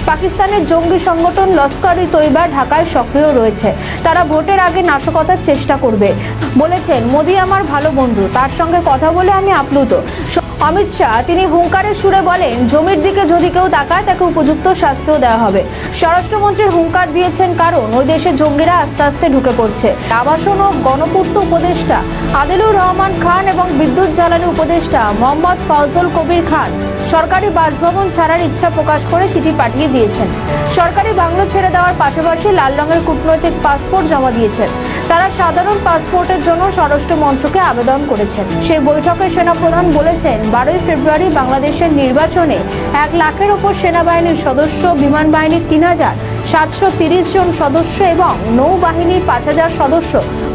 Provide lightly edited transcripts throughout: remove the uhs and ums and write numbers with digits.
পাকিস্তানের জঙ্গি সংগঠন লস্কর-ই-তৈবা ঢাকায় সক্রিয় রয়েছে। তারা ভোটের আগে নাশকতার চেষ্টা করবে বলেছেন মোদি আমার ভালো বন্ধু, তার সঙ্গে কথা বলে আমি আপ্লুত। অমিত শাহ তিনি হুঙ্কারের সুরে বলেন, জমির দিকে যদি কেউ তাকায় তাকে উপযুক্ত শাস্তিও দেওয়া হবে। স্বরাষ্ট্রমন্ত্রীর হুঙ্কার দিয়েছেন কারণ ওই দেশে জঙ্গিরা আস্তে আস্তে ঢুকে পড়ছে। আবাসন ও গণপূর্ত উপদেষ্টা আদিলুর রহমান খান এবং বিদ্যুৎ জ্বালানি উপদেষ্টা মোহাম্মদ ফজল কবির খান সরকারি বাসভবন ছাড়ার ইচ্ছা প্রকাশ করে চিঠি পাঠিয়ে দিয়েছেন। সরকারি বাংলো ছেড়ে দেওয়ার পাশাপাশি লাল রঙের কূটনৈতিক পাসপোর্ট জমা দিয়েছেন। তারা সাধারণ পাসপোর্টের জন্য স্বরাষ্ট্র মন্ত্রকে আবেদন করেছেন। সেই বৈঠকে সেনাপ্রধান বলেছেন, 12 ফেব্রুয়ারি বাংলাদেশের নির্বাচনে 1 লাখের ওপর সেনাবাহিনীর সদস্য, বিমান বাহিনীর 3730 জন সদস্য এবং নৌবাহিনীর 5000 সদস্য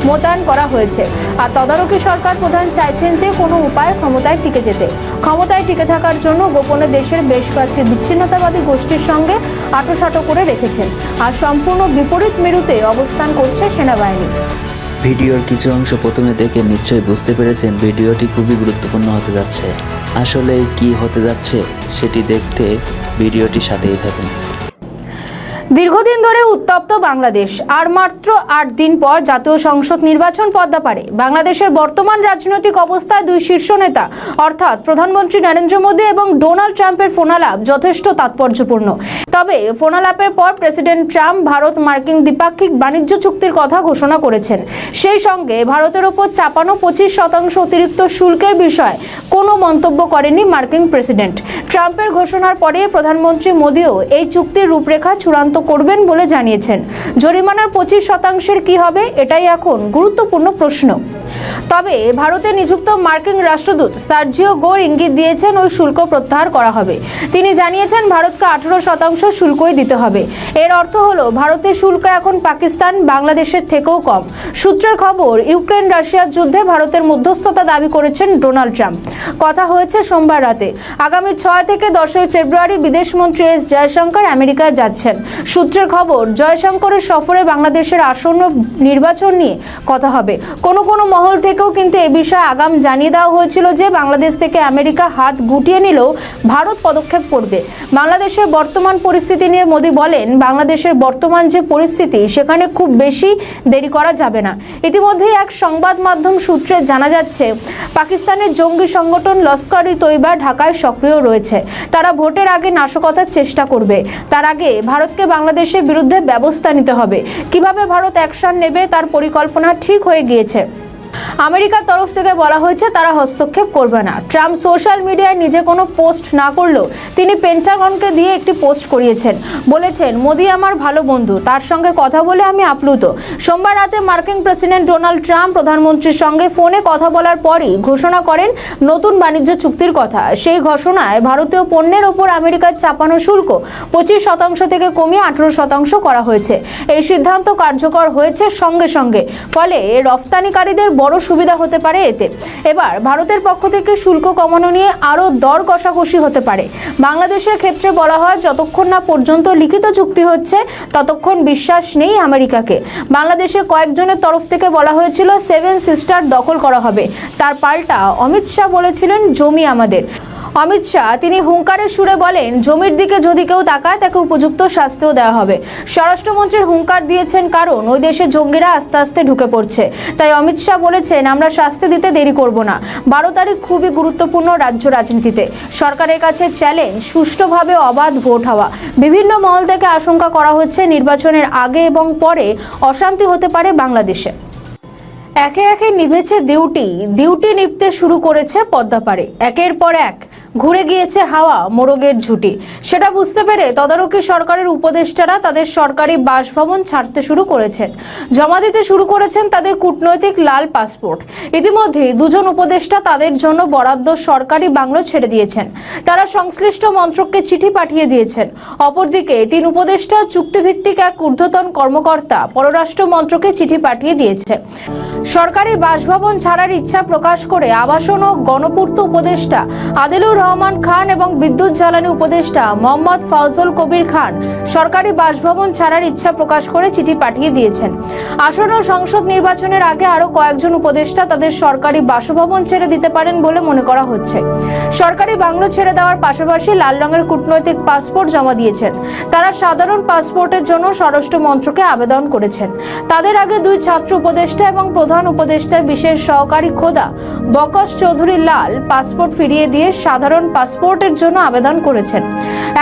মোতায়েন করা হয়েছে। আর তদারকি সরকার প্রধান চাইছেন যে কোনো উপায়ে ক্ষমতায় টিকে যেতে। ক্ষমতায় টিকে থাকার জন্য গোপনে দেশের বেশ কয়েকটি বিচ্ছিন্নতাবাদী গোষ্ঠীর সঙ্গে আঁটোসাঁটো করে রেখেছেন। আর সম্পূর্ণ বিপরীত মেরুতে অবস্থান করছে সেনাবাহিনী। ভিডিওর কিছু অংশ প্রথমে দেখে নিশ্চয়ই বুঝতে পেরেছেন ভিডিওটি খুবই গুরুত্বপূর্ণ হতে যাচ্ছে। আসলে কি হতে যাচ্ছে সেটি দেখতে ভিডিওটির সাথেই থাকুন। দীর্ঘদিন ধরে উত্তপ্ত বাংলাদেশ, আর মাত্র 8 দিন পর জাতীয় সংসদ নির্বাচন পদ্মাপাড়ে। বাংলাদেশের বর্তমান রাজনৈতিক অবস্থায় দুই শীর্ষ নেতা অর্থাৎ প্রধানমন্ত্রী নরেন্দ্র মোদী এবং ডোনাল্ড ট্রাম্পের ফোনালাপ যথেষ্ট তাৎপর্যপূর্ণ। তবে ফোনালাপের পর প্রেসিডেন্ট ট্রাম্প ভারত মার্কিন দ্বিপাক্ষিক বাণিজ্য চুক্তির কথা ঘোষণা করেছেন। সেই সঙ্গে ভারতের ওপর চাপানো 25% অতিরিক্ত শুল্কের বিষয়ে কোনো মন্তব্য করেননি মার্কিন প্রেসিডেন্ট। ট্রাম্পের ঘোষণার পরে প্রধানমন্ত্রী মোদীও এই চুক্তির রূপরেখা চূড়ান্ত করবেন বলে জানিয়েছেন। জরিমানার 25% কি হবে, এটাই এখন গুরুত্বপূর্ণ প্রশ্ন। তবে ভারতে নিযুক্ত মার্কিন রাষ্ট্রদূত সার্জিও গোর ইঙ্গিত দিয়েছেন ওই শুল্ক প্রত্যাহার করা হবে। তিনি জানিয়েছেন ভারতকে 18% শুল্কই দিতে হবে। এর অর্থ হলো ভারতের শুল্ক এখন পাকিস্তান, বাংলাদেশের থেকেও কম। সূত্রের খবর, ইউক্রেন রাশিয়ার যুদ্ধে ভারতের মধ্যস্থতা দাবি করেছেন ডোনাল্ড ট্রাম্প। কথা হয়েছে সোমবার রাতে। আগামী 6 থেকে 10 ফেব্রুয়ারি বিদেশমন্ত্রী এস জয়শঙ্কর আমেরিকায় যাচ্ছেন। সূত্রের খবর, জয়শঙ্করের সফরে বাংলাদেশের আসন্ন নির্বাচন নিয়ে কথা হবে। কোনো মহল থেকেও কিন্তু এ বিষয়ে আগাম জানিয়ে দেওয়া হয়েছিল যে বাংলাদেশ থেকে আমেরিকা হাত গুটিয়ে নিলেও ভারত পদক্ষেপ করবে। বাংলাদেশের বর্তমান পরিস্থিতি নিয়ে মোদি বলেন, বাংলাদেশের বর্তমান যে পরিস্থিতি সেখানে খুব বেশি দেরি করা যাবে না। ইতিমধ্যেই এক সংবাদ মাধ্যম সূত্রে জানা যাচ্ছে, পাকিস্তানের জঙ্গি সংগঠন লস্কর-ই-তৈবা ঢাকায় সক্রিয় রয়েছে। তারা ভোটের আগে নাশকতার চেষ্টা করবে। তার আগে ভারতকে বাংলাদেশের বিরুদ্ধে ব্যবস্থা নিতে হবে। কিভাবে ভারত অ্যাকশন নেবে তার পরিকল্পনা ঠিক হয়ে গিয়েছে। আমেরিকার তরফ থেকে বলা হয়েছে তারা হস্তক্ষেপ করবে না। ট্রাম্প সোশ্যাল মিডিয়ায় নিজে কোনো পোস্ট না করলেও তিনি পেন্টাগনকে দিয়ে একটি পোস্ট করিয়েছেন। বলেছেন, মোদি আমার ভালো বন্ধু, তার সঙ্গে কথা বলে আমি আপ্লুত। সোমবার রাতে মার্কিন প্রেসিডেন্ট ডোনাল্ড ট্রাম্প প্রধানমন্ত্রীর সঙ্গে ফোনে কথা বলার পরই ঘোষণা করেন নতুন বাণিজ্য চুক্তির কথা। সেই ঘোষণায় ভারতীয় পণ্যের ওপর আমেরিকার চাপানো শুল্ক 25% থেকে কমিয়ে 18% করা হয়েছে। এই সিদ্ধান্ত কার্যকর হয়েছে সঙ্গে সঙ্গে, ফলে রফতানিকারীদের বড় সুবিধা হতে পারে এতে। এবার ভারতের পক্ষ থেকে শুল্ক কমানো নিয়ে আরও দর কষাকষি হতে পারে। বাংলাদেশের ক্ষেত্রে বলা হয়, যতক্ষণ না পর্যন্ত লিখিত চুক্তি হচ্ছে ততক্ষণ বিশ্বাস নেই আমেরিকাকে। বাংলাদেশের কয়েকজনের তরফ থেকে বলা হয়েছিল 7 সিস্টার দখল করা হবে। তার পাল্টা অমিত শাহ বলেছিলেন, জমি আমাদের। অমিত শাহ তিনি হুঙ্কারের সুরে বলেন, জমির দিকে যদি কেউ তাকায় তাকে উপযুক্ত শাস্তিও দেওয়া হবে। স্বরাষ্ট্রমন্ত্রীর হুঙ্কার দিয়েছেন কারণ ওই দেশে জঙ্গিরা আস্তে আস্তে ঢুকে পড়ছে। তাই অমিত শাহ বলেছেন, আমরা শাস্তি দিতে দেরি করব না। 12 তারিখ খুবই গুরুত্বপূর্ণ রাজ্য রাজনীতিতে। সরকারের কাছে চ্যালেঞ্জ সুষ্ঠুভাবে অবাধ ভোট হওয়া। বিভিন্ন মহল থেকে আশঙ্কা করা হচ্ছে নির্বাচনের আগে এবং পরে অশান্তি হতে পারে বাংলাদেশে। একে একে নিভেছে ডিউটি নিভতে শুরু করেছে পদ্মাপাড়ে। একের পর এক ঘুরে গিয়েছে হাওয়া মোরগের ঝুঁটি। সেটা বুঝতে পেরে তদারকি সরকারের উপদেষ্টারা তাদের সরকারি বাসভবন ছাড়তে শুরু করেছেন। জমা দিতে শুরু করেছেন তাদের কূটনৈতিক লাল পাসপোর্ট। ইতিমধ্যে 2 জন উপদেষ্টা তাদের জন্য বরাদ্দ সরকারি বাংলো ছেড়ে দিয়েছেন। তারা সংশ্লিষ্ট মন্ত্রককে চিঠি পাঠিয়ে দিয়েছেন। অপরদিকে 3 উপদেষ্টা চুক্তিভিত্তিক এক ঊর্ধ্বতন কর্মকর্তা পররাষ্ট্র মন্ত্রকে চিঠি পাঠিয়ে দিয়েছে। সরকারি বাসভবন ছাড়ার ইচ্ছা প্রকাশ করে আবাসন ও গণপূর্ত উপদেষ্টা আদিলুর রহমান খান এবং বিদ্যুৎ জ্বালানি উপদেষ্টা মোহাম্মদ ফজল কবির খান সরকারি বাসভবন ছাড়ার ইচ্ছা প্রকাশ করে চিঠি পাঠিয়ে দিয়েছেন। আসন্ন সংসদ নির্বাচনের আগে আরো কয়েকজন উপদেষ্টা তাদের সরকারি বাসভবন ছেড়ে দিতে পারেন বলে মনে করা হচ্ছে। সরকারি বাংলো ছেড়ে দেওয়ার পাশাপাশি লাল রঙের কূটনৈতিক পাসপোর্ট জমা দিয়েছেন। তারা সাধারণ পাসপোর্টের জন্য স্বরাষ্ট্র মন্ত্রকে আবেদন করেছেন। তাদের আগে দুই ছাত্র উপদেষ্টা এবং প্রধান উপদেষ্টার বিশেষ সহকারী খোদা বকশ চৌধুরী লাল পাসপোর্ট ফিরিয়ে দিয়ে সাধারণ পাসপোর্টের জন্য আবেদন করেছেন।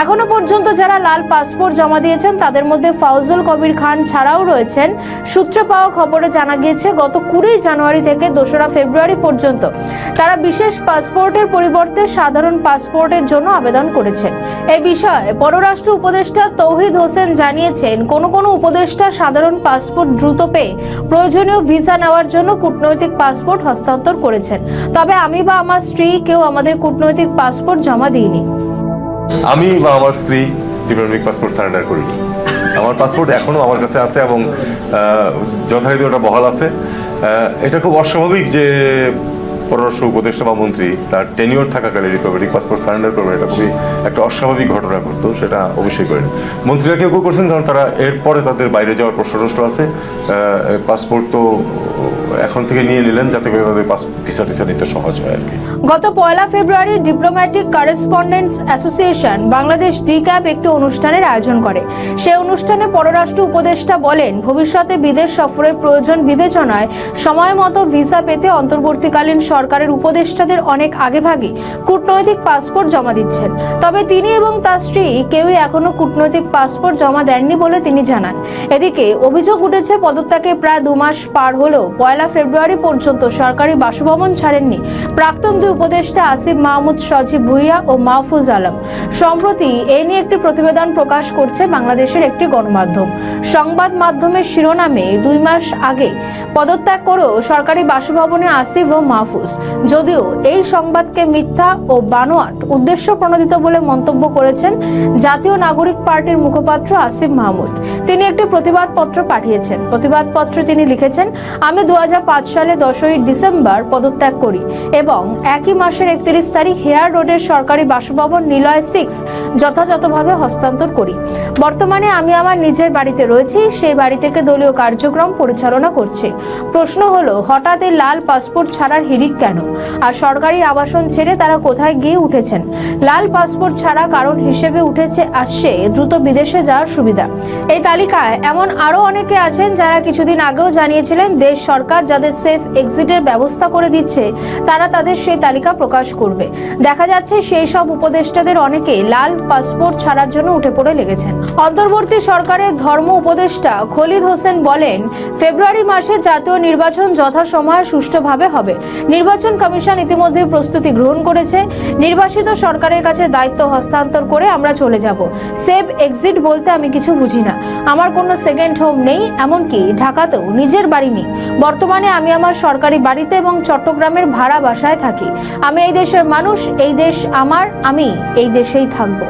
এখনো পর্যন্ত যারা লাল পাসপোর্ট জমা দিয়েছেন তাদের মধ্যে ফজল কবির খান ছাড়াও রয়েছেন। সূত্রে পাওয়া খবরে জানা গিয়েছে গত 20 জানুয়ারি থেকে 2রা ফেব্রুয়ারি পর্যন্ত তারা বিশেষ পাসপোর্টের পরিবর্তে সাধারণ পাসপোর্টের জন্য আবেদন করেছেন। এই বিষয়ে পররাষ্ট্র উপদেষ্টা তৌহিদ হোসেন জানিয়েছেন, কোন উপদেষ্টা সাধারণ পাসপোর্ট দ্রুত পেয়ে প্রয়োজনীয় ভিসা নেওয়ার জন্য কূটনৈতিক পাসপোর্ট হস্তান্তর করেছেন। তবে আমি বা আমার স্ত্রী কেউ আমাদের কূটনৈতিক পাসপোর্ট জমা দিইনি। আমি বা আমার স্ত্রী ডিপ্লোম্যাটিক পাসপোর্ট সারেন্ডার করিনি। আমার পাসপোর্ট এখনো আমার কাছে আছে এবং যথারীতি ওটা বহাল আছে। এটা খুব অস্বাভাবিক যে পররাষ্ট্র উপদেষ্টা বা মন্ত্রী তার টেনিওর থাকাকালে ডিপ্লোম্যাটিক পাসপোর্ট সারেন্ডার করবেন, এটা খুবই একটা অস্বাভাবিক ঘটনা করতো, সেটা অবশ্যই করেন। মন্ত্রীরা কেউ করছেন কারণ তারা এরপরে তাদের বাইরে যাওয়ার প্রশ্ন আছে। পাসপোর্ট তো এখন থেকে নিয়ে নিলেন যাতে করে তাদের ভিসা টিসা নিতে সহজ হয় আর কি। গত 1 ফেব্রুয়ারি ডিপ্লোম্যাটিক করেসপন্ডেন্টস অ্যাসোসিয়েশন বাংলাদেশ ডিক্যাপ একটি অনুষ্ঠানের আয়োজন করে। সেই অনুষ্ঠানে পররাষ্ট্র উপদেষ্টা বলেন, ভবিষ্যতে বিদেশ সফরের প্রয়োজন বিবেচনায় সময় মতো ভিসা পেতে অন্তর্বর্তীকালীন সরকারের উপদেষ্টাদের অনেক আগেভাগে কূটনৈতিক পাসপোর্ট জমা দিচ্ছেন। তবে তিনি এবং তার স্ত্রী কেউই এখনো কূটনৈতিক পাসপোর্ট জমা দেননি বলে তিনি জানান। এদিকে অভিযোগ উঠেছে পদত্যাগে প্রায় 2 মাস পার হলেও 1 ফেব্রুয়ারি পর্যন্ত সরকারি বাসভবন ছাড়েননি প্রাক্তন দুই উপদেষ্টা আসিফ মাহমুদ, সজীব ভুইয়া ও মাহফুজ আলম। সম্প্রতি এ নিয়ে একটি প্রতিবেদন প্রকাশ করছে বাংলাদেশের একটি গণমাধ্যম। সংবাদ মাধ্যমের শিরোনামে 2 মাস আগে পদত্যাগ করেও সরকারি বাসভবনে আসিফ ও মাহফুজ। যদিও এই সংবাদকে মিথ্যা ও বানোয়াট উদ্দেশ্য প্রণোদিত বলে মন্তব্য করেছেন জাতীয় নাগরিক পার্টির মুখপাত্র আসিফ মাহমুদ। তিনি একটি প্রতিবাদপত্র পাঠিয়েছেন। প্রতিবাদপত্রে তিনি লিখেছেন, আমি 2005 সালে 10ই ডিসেম্বর পদত্যাগ করি এবং একই মাসের 31 তারিখ হেয়ার রোডের সরকারি বাসভবন নিলয় 6 যথাযথভাবে হস্তান্তর করি। বর্তমানে আমি আমার নিজের বাড়িতে রয়েছি, সেই বাড়ি থেকে দলীয় কার্যক্রম পরিচালনা করছি। প্রশ্ন হলো, হঠাৎ এই লাল পাসপোর্ট ছাড়ার হিড়িক কেন? আর সরকারি আবাসন ছেড়ে তারা কোথায় গিয়ে উঠেছেন? লাল পাসপোর্ট ছাড়া কারণ হিসেবে আসছে দ্রুত বিদেশে যাওয়ার সুবিধা। এই তালিকায় এমন আরো অনেকে আছেন যারা কিছুদিন আগেও জানিয়েছিলেন দেশ সরকার যাদের সেফ এক্সিটের ব্যবস্থা করে দিচ্ছে তারা তাদের সেই তালিকা প্রকাশ করবে। দেখা যাচ্ছে সেই সব উপদেষ্টাদের অনেকে লাল পাসপোর্ট ছাড়ার জন্য উঠে পড়ে লেগেছেন। অন্তর্বর্তী সরকারের ধর্ম উপদেষ্টা খলিদ হোসেন বলেন, ফেব্রুয়ারি মাসে জাতীয় নির্বাচন যথাসময়ে সুষ্ঠুভাবে হবে। নির্বাচন কমিশন ইতিমধ্যে প্রস্তুতি গ্রহণ করেছে। নির্বাচিত সরকারের কাছে দায়িত্ব হস্তান্তর করে আমরা চলে যাব। সেফ এক্সিট বলতে আমি কিছু বুঝি না। আমার কোনো সেকেন্ড হোম নেই, এমনকি ঢাকাতেও নিজের বাড়ি নেই। বর্তমানে আমি আমার সরকারি বাড়িতে এবং চট্টগ্রামের ভাড়া বাসায় থাকি। আমি এই দেশের মানুষ, এই দেশ আমার, আমি এই দেশেই থাকবো।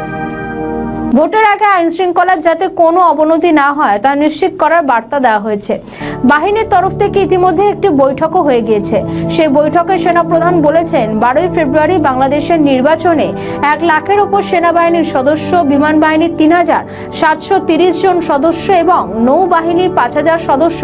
ভোটের আগে আইন শৃঙ্খলার যাতে কোনো অবনতি না হয় তা নিশ্চিত করার বার্তা দেওয়া হয়েছে। বাহিনীর তরফ থেকে ইতিমধ্যে একটি বৈঠকও হয়ে গিয়েছে। সেই বৈঠকে সেনাপ্রধান বলেছেন, 12 ফেব্রুয়ারি বাংলাদেশের নির্বাচনে 1 লাখের উপর সেনাবাহিনীর সদস্য, বিমান বাহিনীর 3730 জন সদস্য এবং নৌবাহিনীর 5000 সদস্য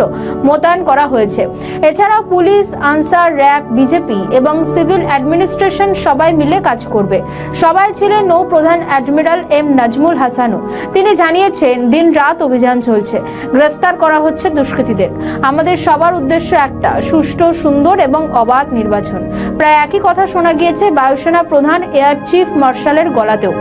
মোতায়েন করা হয়েছে। এছাড়াও পুলিশ, আনসার, র্যাব, বিজেপি এবং সিভিল অ্যাডমিনিস্ট্রেশন সবাই মিলে কাজ করবে। সবাই ছিলেন নৌ প্রধান অ্যাডমিরাল এম নাজমুল হাসানু। তিনি জানিয়েছেন, দিন রাত অভিযান চলছে, গ্রেফতার করা হচ্ছে দুষ্কৃতীদের। আমাদের সবার উদ্দেশ্য একটা, সুষ্ঠু, সুন্দর এবং অবাধ নির্বাচন। প্রায় একই কথা শোনা গিয়েছে বায়ুসেনা প্রধান এয়ার চিফ মার্শালের গলাতেও।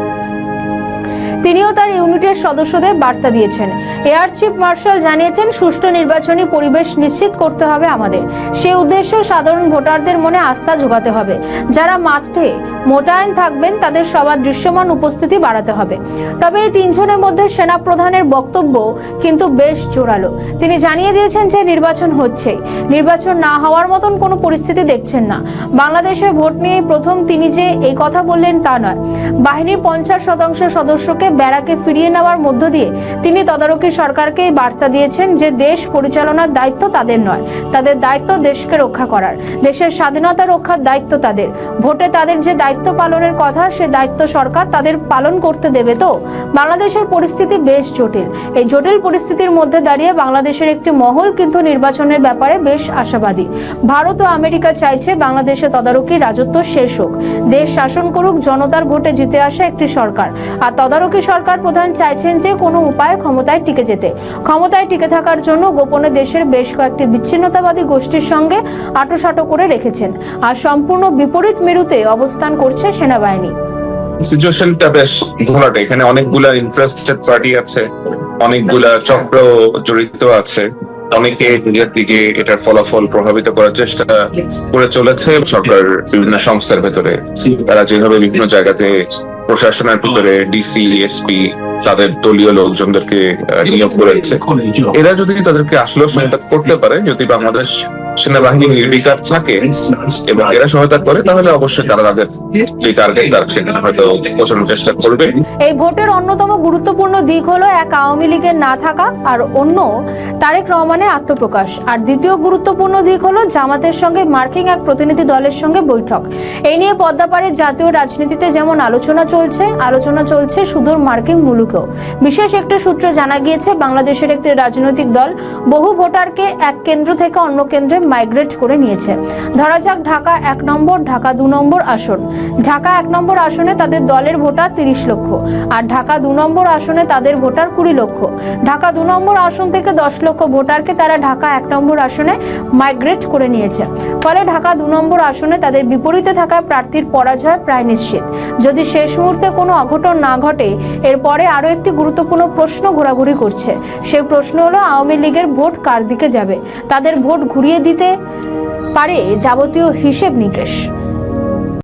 তিনিও তার ইউনিটের সদস্যদের বার্তা দিয়েছেন। এয়ার চিফ মার্শাল জানিয়েছেন, সুষ্ঠু নির্বাচনী পরিবেশ নিশ্চিত করতে হবে আমাদের। সেই উদ্দেশ্যে সাধারণ ভোটারদের মনে আস্থা জোগাতে হবে। যারা মাঠে মোতায়েন থাকবেন তাদের সবার দৃশ্যমান উপস্থিতি বাড়াতে হবে। তবে এই 3 জনের মধ্যে সেনা প্রধানের বক্তব্য কিন্তু বেশ জোরালো। তিনি জানিয়ে দিয়েছেন যে নির্বাচন হচ্ছে, নির্বাচন না হওয়ার মতন কোনো পরিস্থিতি দেখছেন না। বাংলাদেশের ভোট নিয়ে প্রথম তিনি যে এই কথা বললেন তা নয়। বাহিনীর 50% সদস্যকে ব্যারাকে ফিরিয়ে নেওয়ার মধ্য দিয়ে তিনি তদারকি সরকারকে এই বার্তা দিয়েছেন যে দেশ পরিচালনার দায়িত্ব তাদের নয়, তাদের দায়িত্ব দেশকে রক্ষা করার, দেশের স্বাধীনতা রক্ষার দায়িত্ব তাদের। ভোটে তাদের যে দায়িত্ব পালনের কথা সে দায়িত্ব সরকার তাদের পালন করতে দেবে তো? বাংলাদেশের পরিস্থিতি বেশ জটিল। এই জটিল পরিস্থিতির মধ্যে দাঁড়িয়ে বাংলাদেশের একটি মহল কিন্তু নির্বাচনের ব্যাপারে বেশ আশাবাদী। ভারত ও আমেরিকা চাইছে বাংলাদেশে তদারকি রাজত্ব শেষ হোক, দেশ শাসন করুক জনতার ভোটে জিতে আসা একটি সরকার। আর তদারকি সরকার প্রধান চাইছেন যে কোনো উপায়ে ক্ষমতায় টিকে যেতে। ক্ষমতায় টিকে থাকার জন্য গোপনে দেশের বেশ কয়েকটি বিচ্ছিন্নতাবাদী গোষ্ঠীর সঙ্গে আঁটোসাঁটো করে রেখেছেন। আর সম্পূর্ণ বিপরীত মেরুতে অবস্থান করছে সেনাবাহিনী। সিচুয়েশনটা বেশ ঘোলাটে। এখানে অনেকগুলা ইন্টারেস্টেড পার্টি আছে, অনেকগুলা চক্র জড়িত আছে, অনেকে নিজের দিকে এটার ফলাফল প্রভাবিত করার চেষ্টা করে চলেছে। সরকার বিভিন্ন সংস্থার ভেতরে তারা যেভাবে বিভিন্ন জায়গাতে প্রশাসনের ভিতরে ডিসি, এসপি তাদের দলীয় লোকজনদেরকে নিয়োগ করেছে, এরা যদি তাদেরকে আসলে সহায়তা করতে পারে, যদি বাংলাদেশ সেনাবাহিনী নির্বিকার থাকে এবং এরা সহায়তা করে, তাহলে অবশ্যই তারা তাদের যে টার্গেট তার সেখানে হয়তো পৌঁছানোর চেষ্টা করবে। এই ভোটের অন্যতম গুরুত্বপূর্ণ দিক হলো এক আওয়ামী লীগের না থাকা আর অন্য তারেক রহমানের আত্মপ্রকাশ। আর দ্বিতীয় গুরুত্বপূর্ণ দিক হলো জামাতের সঙ্গে মার্কিং এক প্রতিনিধি দলের সঙ্গে বৈঠক। এই নিয়ে পদ্মাপাড়ের জাতীয় রাজনীতিতে যেমন আলোচনা চলছে সুদূর মার্কিং মুলুকেও। বিশেষ একটি সূত্রে জানা গিয়েছে বাংলাদেশের একটি রাজনৈতিক দল বহু ভোটারকে এক কেন্দ্র থেকে অন্য কেন্দ্রে মাইগ্রেট করে নিয়েছে। ধরা যাক ঢাকা 1 নম্বর, ঢাকা 2 নম্বর আসন। ঢাকা 1 নম্বর আসনে তাদের দলের ভোটার 30 লক্ষ, আর ঢাকা 2 নম্বর আসনে তাদের ভোটার 20 লক্ষ। ঢাকা 2 নম্বর আসন থেকে 10 লক্ষ ভোটারকে তারা ঢাকা 1 নম্বর আসনে মাইগ্রেট করে নিয়েছে। ফলে ঢাকা 2 নম্বর আসনে তাদের বিপরীতে থাকা প্রার্থীর পরাজয় প্রায় নিশ্চিত। যদি শেষ মুহূর্তে কোনো অঘটন না ঘটে, এরপরে আরো একটি গুরুত্বপূর্ণ প্রশ্ন ঘোরাঘুরি করছে। সেই প্রশ্ন হলো আওয়ামী লীগের ভোট কার দিকে যাবে? তাদের ভোট ঘুরিয়ে দিতে পারে যাবতীয় হিসেব নিকেশ।